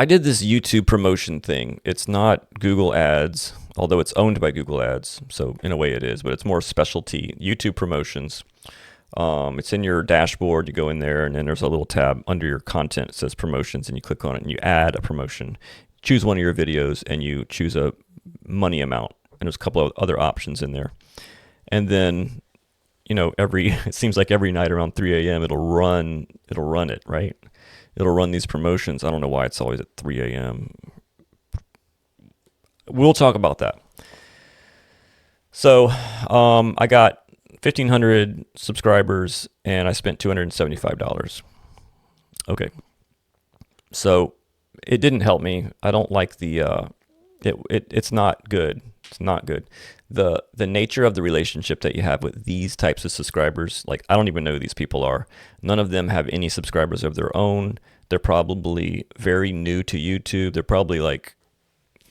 I did this YouTube promotion thing. It's not Google Ads, although it's owned by Google Ads, so in a way it is, but it's more specialty YouTube promotions. It's in your dashboard. You go in there, and then there's a little tab under your content. It says promotions, and you click on it, and you add a promotion. Choose one of your videos, and you choose a money amount. And there's a couple of other options in there. And then, it seems like every night around 3 a.m. it'll run it, right? It'll run these promotions. I don't know why it's always at 3 a.m. We'll talk about that. So I got 1,500 subscribers, and I spent $275. Okay. So it didn't help me. I don't like it's not good. It's not good. The nature of the relationship that you have with these types of subscribers, like I don't even know who these people are. None of them have any subscribers of their own. They're probably very new to YouTube. They're probably like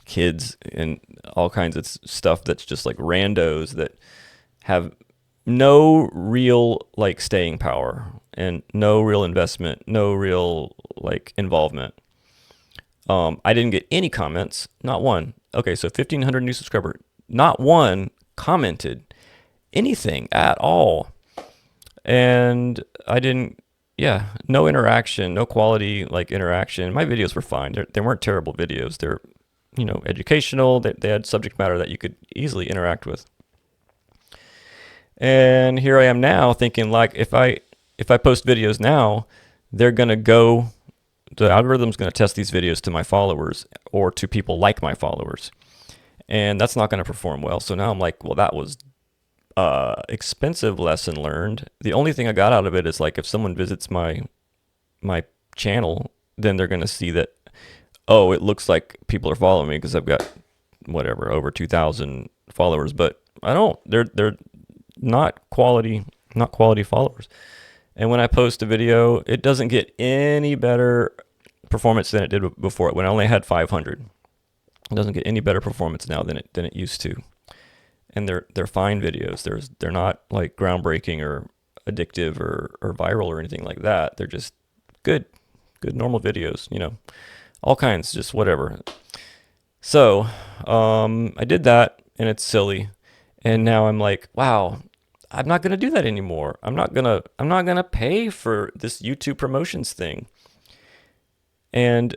kids and all kinds of stuff that's just like randos that have no real like staying power and no real investment, no real like involvement. I didn't get any comments, not one. Okay, so 1,500 new subscribers, not one commented anything at all. And I didn't, no interaction, no quality like interaction. My videos were fine. They weren't terrible videos. They're, educational. They had subject matter that you could easily interact with. And here I am now thinking like if I post videos now, they're going to go, the algorithm's going to test these videos to my followers or to people like my followers. And that's not going to perform well. So now I'm like, well, that was expensive lesson learned. The only thing I got out of it is like if someone visits my channel, then they're going to see that, oh, it looks like people are following me because I've got whatever, over 2,000 followers. But I don't, they're not quality followers. And when I post a video, it doesn't get any better performance than it did before when I only had 500. It doesn't get any better performance now than it used to. And they're fine videos. They're not like groundbreaking or addictive or viral or anything like that. They're just good normal videos, all kinds, just whatever. So I did that, and it's silly. And now I'm like, wow, I'm not gonna do that anymore. I'm not gonna pay for this YouTube promotions thing. And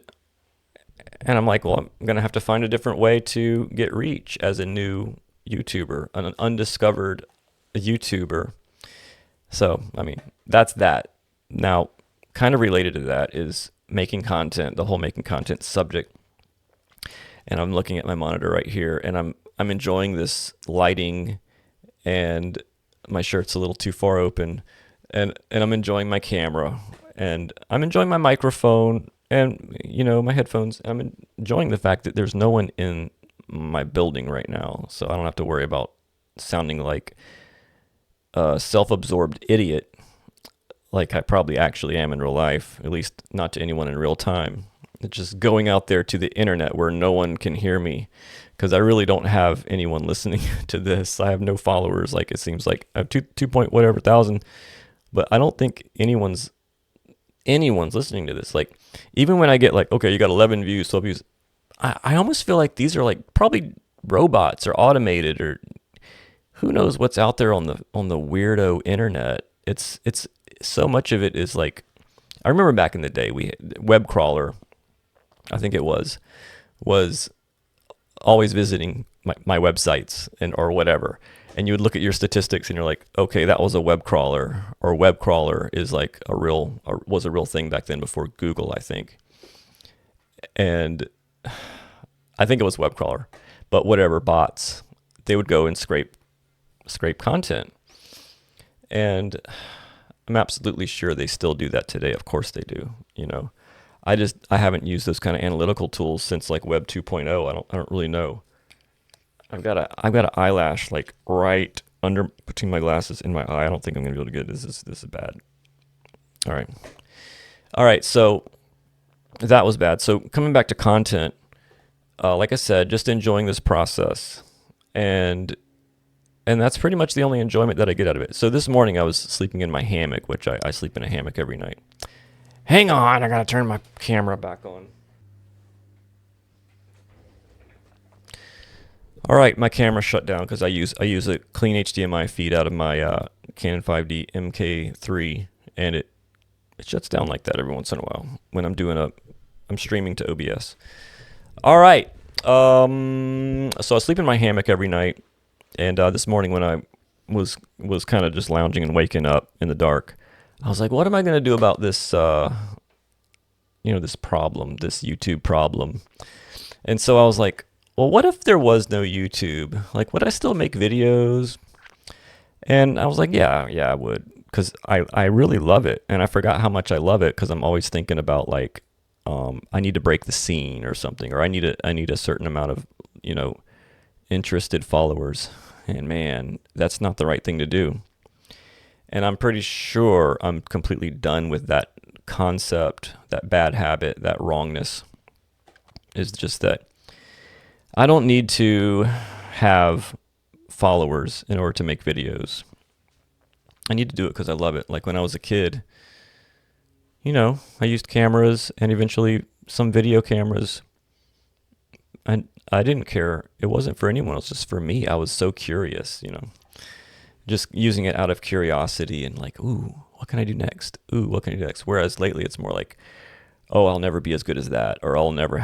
I'm like, well, I'm gonna have to find a different way to get reach as a new YouTuber, an undiscovered YouTuber. So, I mean, that's that. Now, kind of related to that is making content, the whole making content subject. And I'm looking at my monitor right here, and I'm enjoying this lighting, and my shirt's a little too far open, and I'm enjoying my camera, and I'm enjoying my microphone, and my headphones. I'm enjoying the fact that there's no one in my building right now, so I don't have to worry about sounding like a self-absorbed idiot like I probably actually am in real life, at least not to anyone in real time. It's just going out there to the internet where no one can hear me, because I really don't have anyone listening to this. I have no followers. Like it seems like I have 2 point whatever thousand, but I don't think anyone's listening to this. Like even when I get like, okay, you got 11 views, 12 views, I almost feel like these are like probably robots or automated, or who knows what's out there on the weirdo internet. It's so much of it is like, I remember back in the day we had web crawler, I think it was always visiting my websites or whatever, and you would look at your statistics and you're like, okay, that was a web crawler, or web crawler is like was a real thing back then before Google, I think. And I think it was web crawler, but whatever, bots, they would go and scrape content. And I'm absolutely sure they still do that today. Of course they do, I haven't used those kind of analytical tools since like Web 2.0. I don't really know. I've got an eyelash like right under between my glasses in my eye. I don't think I'm gonna be able to get this. This is bad. All right. So that was bad. So coming back to content, like I said, just enjoying this process, and that's pretty much the only enjoyment that I get out of it. So this morning I was sleeping in my hammock, which I sleep in a hammock every night. Hang on, I gotta turn my camera back on. All right, my camera shut down because I use a clean HDMI feed out of my Canon 5D MK3, and it shuts down like that every once in a while when I'm streaming to OBS. All right, so I sleep in my hammock every night, and this morning when I was kind of just lounging and waking up in the dark, I was like, what am I gonna do about this this problem, this YouTube problem? And so I was like, well, what if there was no YouTube? Like, would I still make videos? And I was like, yeah, I would, because I really love it, and I forgot how much I love it because I'm always thinking about like, I need to break the scene or something, or I need a certain amount of interested followers, and man, that's not the right thing to do. And I'm pretty sure I'm completely done with that concept, that bad habit, that wrongness. Is just that I don't need to have followers in order to make videos. I need to do it because I love it. Like when I was a kid, I used cameras and eventually some video cameras. And I didn't care. It wasn't for anyone else, just for me. I was so curious, just using it out of curiosity and like, ooh, what can I do next? Ooh, what can I do next? Whereas lately it's more like, oh, I'll never be as good as that, or I'll never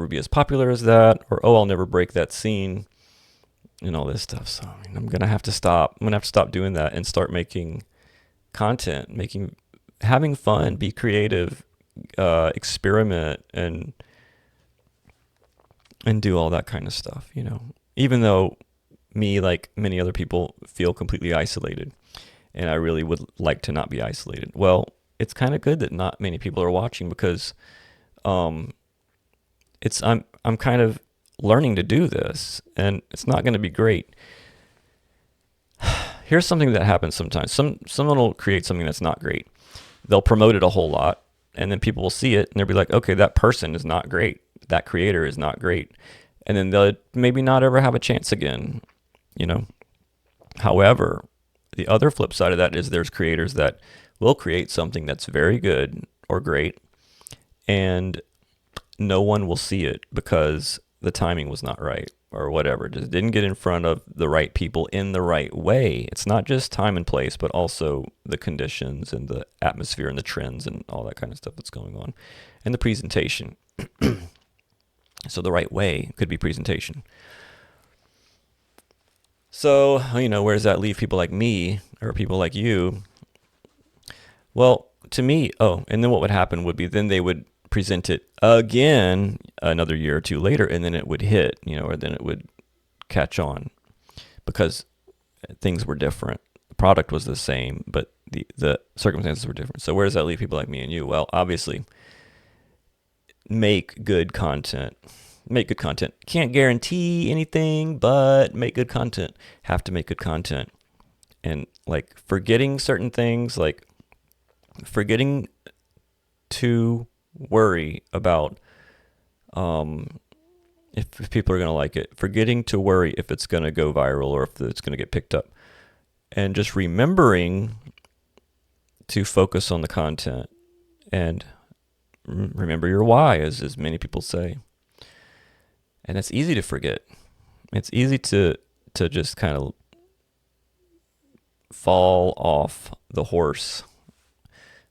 be as popular as that, or oh, I'll never break that scene, and all this stuff. So I'm gonna have to stop. I'm gonna have to stop doing that and start making content, having fun, be creative, experiment, and do all that kind of stuff. Even though me, like many other people, feel completely isolated, and I really would like to not be isolated. Well, it's kind of good that not many people are watching because I'm kind of learning to do this, and it's not going to be great. Here's something that happens sometimes. Someone will create something that's not great. They'll promote it a whole lot, and then people will see it, and they'll be like, okay, that person is not great. That creator is not great. And then they'll maybe not ever have a chance again, However, the other flip side of that is there's creators that will create something that's very good or great, and no one will see it because the timing was not right or whatever. Just didn't get in front of the right people in the right way. It's not just time and place, but also the conditions and the atmosphere and the trends and all that kind of stuff that's going on, and the presentation. So the right way could be presentation. So, where does that leave people like me or people like you? Well, to me, and then what would happen would be then they would present it again another year or two later, and then it would hit, or then it would catch on because things were different. The product was the same, but the circumstances were different. So where does that leave people like me and you? Well, obviously, make good content. Make good content. Can't guarantee anything, but make good content. Have to make good content. And like forgetting certain things, like forgetting to worry about if people are going to like it, forgetting to worry if it's going to go viral or if it's going to get picked up, and just remembering to focus on the content and remember your why, as many people say. And it's easy to forget. It's easy to just kind of fall off the horse.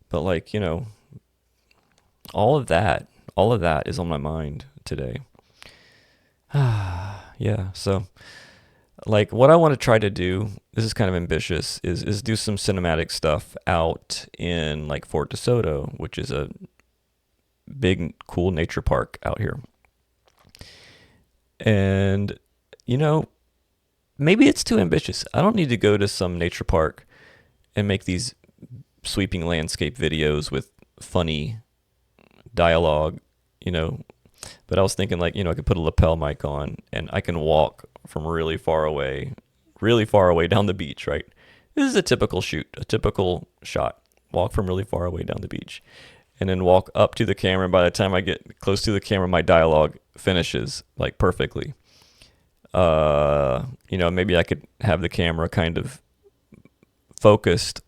But like, all of that is on my mind today. Yeah, so like what I want to try to do, this is kind of ambitious, is do some cinematic stuff out in like Fort DeSoto, which is a big, cool nature park out here. And, maybe it's too ambitious. I don't need to go to some nature park and make these sweeping landscape videos with funny dialogue, But I was thinking like, I could put a lapel mic on and I can walk from really far away down the beach, right? This is a typical shoot, a typical shot. Walk from really far away down the beach. And then walk up to the camera. And by the time I get close to the camera, my dialogue finishes like perfectly. Maybe I could have the camera kind of focused,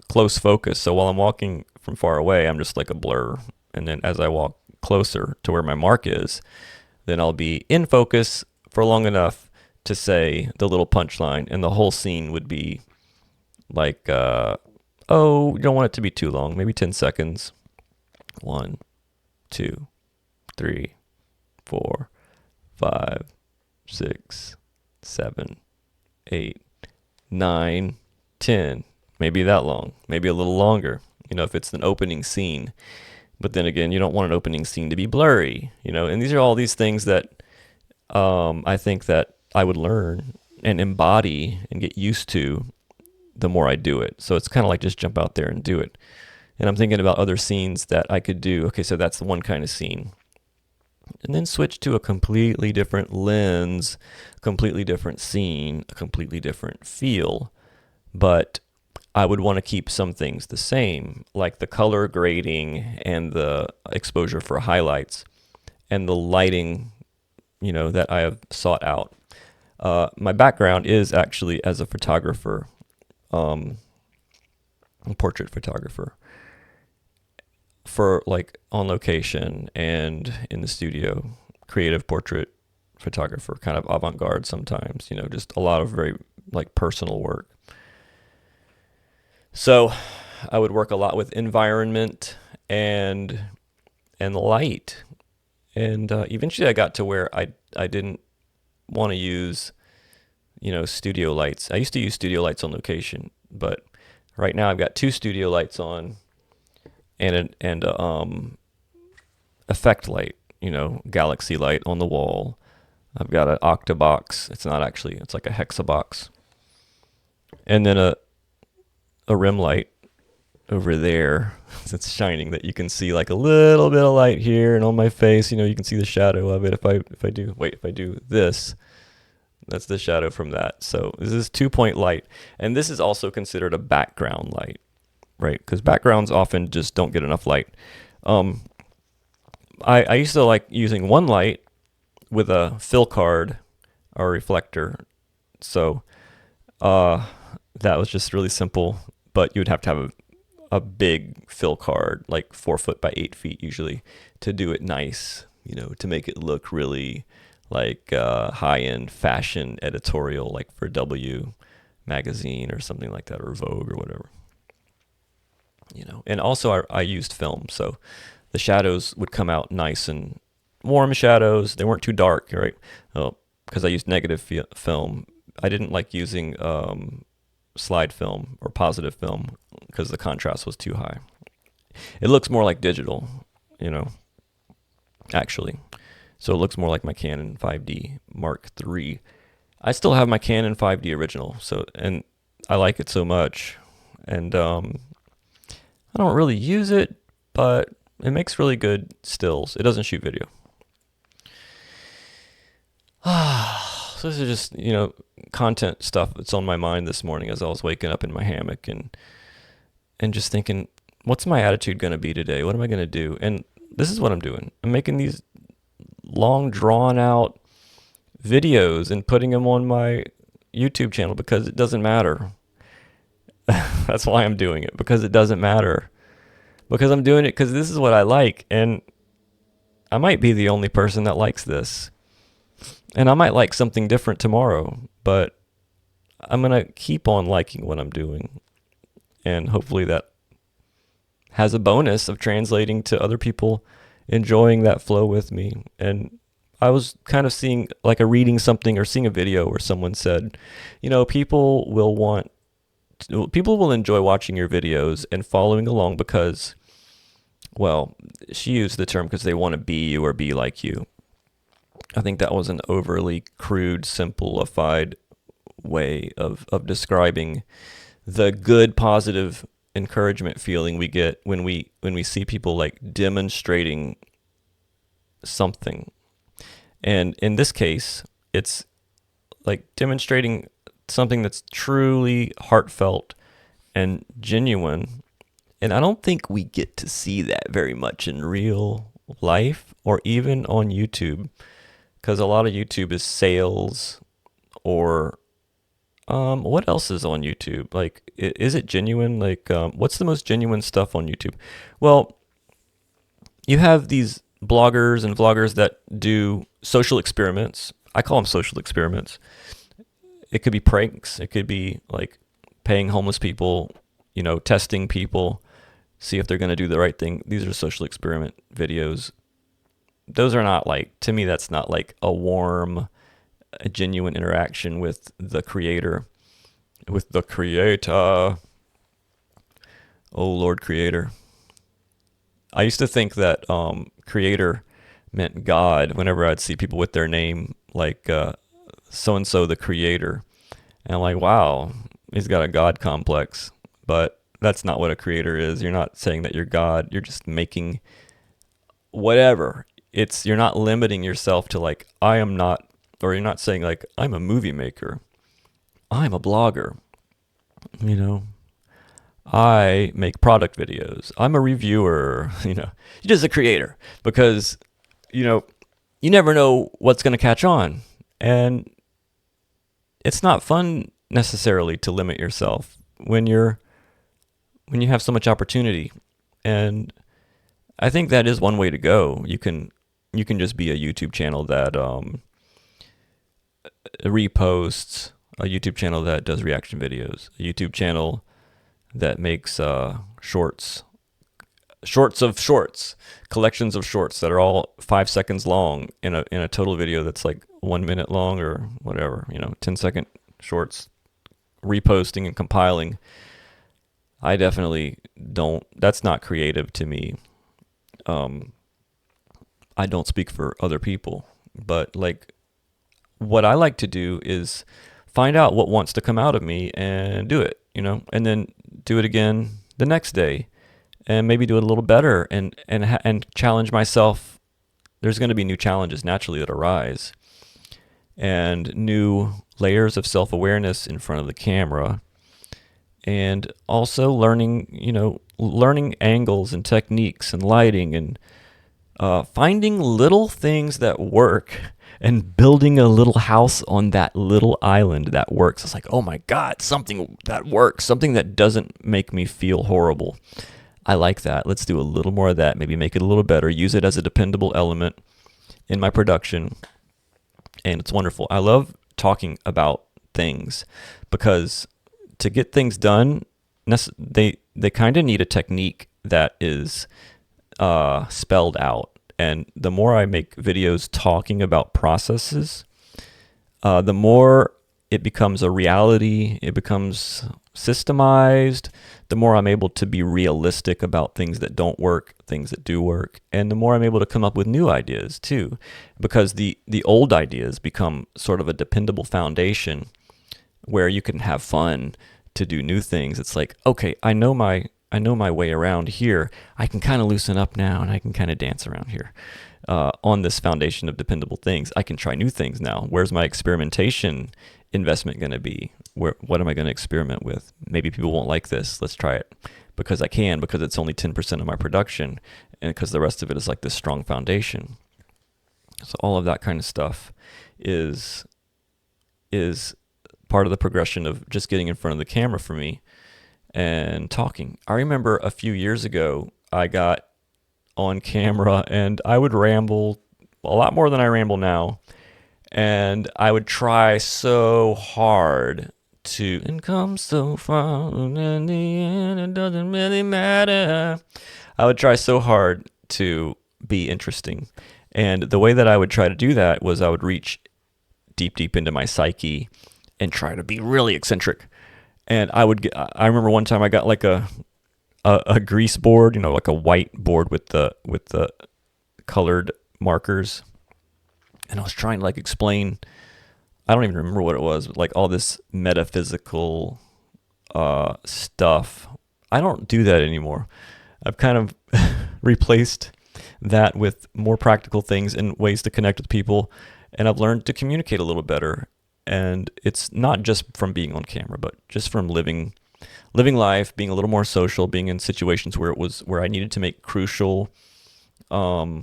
close focus. So while I'm walking from far away, I'm just like a blur. And then as I walk closer to where my mark is, then I'll be in focus for long enough to say the little punchline, and the whole scene would be like, oh, you don't want it to be too long, maybe 10 seconds. 1, 2, 3, 4, 5, 6, 7, 8, 9, 10. Maybe that long, maybe a little longer, if it's an opening scene. But then again, you don't want an opening scene to be blurry, and these are all these things that I think that I would learn and embody and get used to the more I do it. So it's kind of like just jump out there and do it. And I'm thinking about other scenes that I could do. Okay, so that's the one kind of scene. And then switch to a completely different lens, completely different scene, a completely different feel. But I would want to keep some things the same, like the color grading and the exposure for highlights and the lighting, that I have sought out. My background is actually as a photographer, a portrait photographer, for like on location and in the studio, creative portrait photographer, kind of avant-garde sometimes, just a lot of very like personal work. So I would work a lot with environment and light. And eventually I got to where I didn't want to use, studio lights. I used to use studio lights on location, but right now I've got 2 studio lights on and effect light, galaxy light on the wall. I've got an octabox. It's not actually, it's like a hexabox. And then a rim light over there that's shining that you can see like a little bit of light here, and on my face, you can see the shadow of it. If I do this, that's the shadow from that. So this is 2-point light, and this is also considered a background light, right? Because backgrounds often just don't get enough light. I used to like using one light with a fill card or reflector. So that was just really simple, but you would have to have a big fill card, like 4 foot by 8 feet usually, to do it nice, to make it look really like high-end fashion editorial, like for W magazine or something like that, or Vogue or whatever. And also I used film, so the shadows would come out nice and warm shadows. They weren't too dark, right? Because I used negative film. I didn't like using slide film or positive film because the contrast was too high. It looks more like digital, actually. So it looks more like my Canon 5D Mark III. I still have my Canon 5D original, and I like it so much. And I don't really use it, but it makes really good stills. It doesn't shoot video. So this is just, content stuff that's on my mind this morning as I was waking up in my hammock and just thinking, what's my attitude going to be today? What am I going to do? And this is what I'm doing. I'm making these long, drawn out videos and putting them on my YouTube channel because it doesn't matter. That's why I'm doing it, because it doesn't matter. Because I'm doing it because this is what I like, and I might be the only person that likes this. And I might like something different tomorrow, but I'm going to keep on liking what I'm doing. And hopefully that has a bonus of translating to other people enjoying that flow with me. And I was kind of seeing, like reading something or seeing a video where someone said, people will enjoy watching your videos and following along because, well, she used the term because they want to be you or be like you. I think that was an overly crude, simplified way of describing the good, positive encouragement feeling we get when we see people like demonstrating something. And in this case, it's like demonstrating something that's truly heartfelt and genuine. And I don't think we get to see that very much in real life or even on YouTube. Because a lot of YouTube is sales or what else is on YouTube? Like, is it genuine? Like, what's the most genuine stuff on YouTube? Well, you have these bloggers and vloggers that do social experiments. I call them social experiments. It could be pranks. It could be like paying homeless people, testing people, see if they're going to do the right thing. These are social experiment videos. Those are not like, to me, that's not like a genuine interaction with the creator, Oh, Lord Creator. I used to think that creator meant God whenever I'd see people with their name, like so-and-so the creator. And I'm like, wow, he's got a God complex. But that's not what a creator is. You're not saying that you're God. You're just making whatever. You're not limiting yourself to like, I am not, or you're not saying like, I'm a movie maker. I'm a blogger. I make product videos. I'm a reviewer. You're just a creator because, you never know what's going to catch on. And it's not fun necessarily to limit yourself when you have so much opportunity. And I think that is one way to go. You can just be a YouTube channel that reposts, a YouTube channel that does reaction videos, a YouTube channel that makes shorts of shorts, collections of shorts that are all 5 seconds long in a total video that's like 1 minute long or whatever, 10-second shorts, reposting and compiling. I definitely don't. That's not creative to me. I don't speak for other people, but like what I like to do is find out what wants to come out of me and do it, and then do it again the next day, and maybe do it a little better, and challenge myself. There's going to be new challenges naturally that arise, and new layers of self-awareness in front of the camera, and also learning angles and techniques and lighting and finding little things that work and building a little house on that little island that works. It's like, oh my God, something that works, something that doesn't make me feel horrible. I like that. Let's do a little more of that. Maybe make it a little better. Use it as a dependable element in my production. And it's wonderful. I love talking about things because to get things done, they kind of need a technique that is spelled out. And the more I make videos talking about processes, the more it becomes a reality, it becomes systemized, the more I'm able to be realistic about things that don't work, things that do work, and the more I'm able to come up with new ideas too, because the old ideas become sort of a dependable foundation where you can have fun to do new things. It's like, okay, I know my way around here. I can kind of loosen up now, and I can kind of dance around here on this foundation of dependable things. I can try new things now. Where's my experimentation investment going to be? What am I going to experiment with? Maybe people won't like this. Let's try it because it's only 10% of my production, and because the rest of it is like this strong foundation. So all of that kind of stuff is part of the progression of just getting in front of the camera for me and talking. I remember a few years ago, I got on camera and I would ramble a lot more than I ramble now. And I would try so hard and come so far, and in the end, it doesn't really matter. I would try so hard to be interesting. And the way that I would try to do that was I would reach deep into my psyche and try to be really eccentric. And I remember one time I got like a grease board, like a white board with the colored markers. And I was trying to like explain, I don't even remember what it was, but like all this metaphysical stuff. I don't do that anymore. I've kind of replaced that with more practical things and ways to connect with people. And I've learned to communicate a little better. And it's not just from being on camera, but just from living life, being a little more social, being in situations where I needed to make crucial, or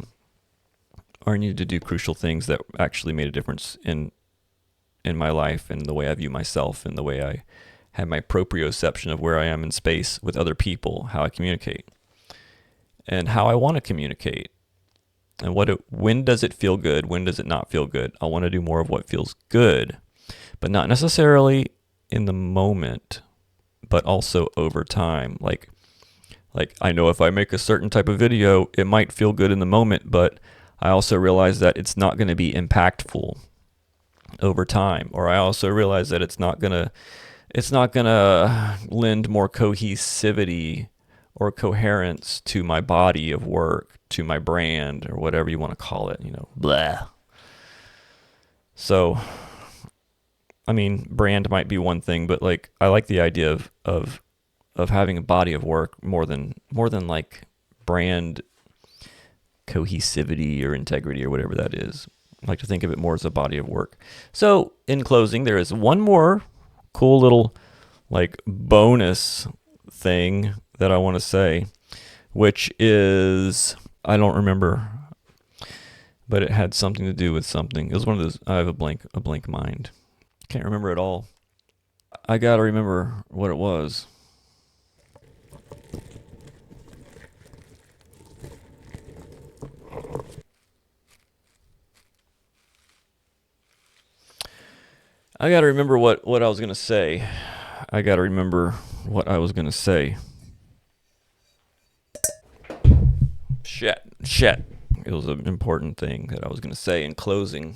I needed to do crucial things that actually made a difference in my life and the way I view myself and the way I have my proprioception of where I am in space with other people, how I communicate and how I want to communicate. And when does it feel good? When does it not feel good? I want to do more of what feels good, but not necessarily in the moment, but also over time. Like I know if I make a certain type of video, it might feel good in the moment, but I also realize that it's not going to be impactful over time. Or I also realize that it's not gonna lend more cohesivity or coherence to my body of work, to my brand, or whatever you want to call it, blah. So, I mean, brand might be one thing, but like I like the idea of having a body of work more than like brand cohesivity or integrity or whatever that is. I like to think of it more as a body of work. So, in closing, there is one more cool little like bonus thing that I want to say, which is I don't remember, but it had something to do with something. It was one of those. I have a blank mind. Can't remember it all. I gotta remember what it was. I gotta remember what I was gonna say. I gotta remember what I was gonna say. Shit. It was an important thing that I was gonna say in closing.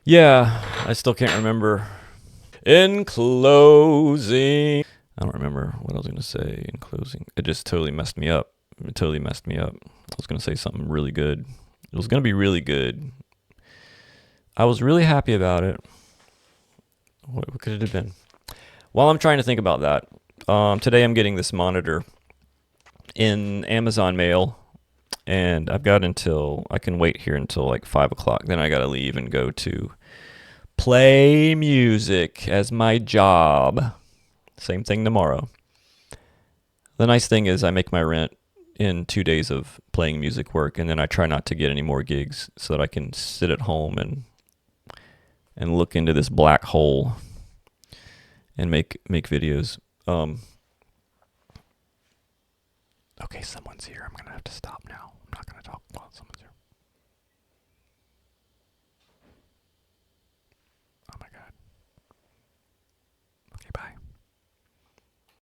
Yeah, I still can't remember. In closing, I don't remember what I was gonna say in closing. It just totally messed me up. It totally messed me up. I was gonna say something really good. It was gonna be really good. I was really happy about it. What could it have been? While I'm trying to think about that, today I'm getting this monitor in Amazon mail, and I can wait here until like 5 o'clock. Then I gotta leave and go to play music as my job. Same thing tomorrow. The nice thing is I make my rent in 2 days of playing music work, and then I try not to get any more gigs so that I can sit at home and look into this black hole and make videos. Okay, someone's here. I'm gonna have to stop now. I'm not gonna talk while someone's here.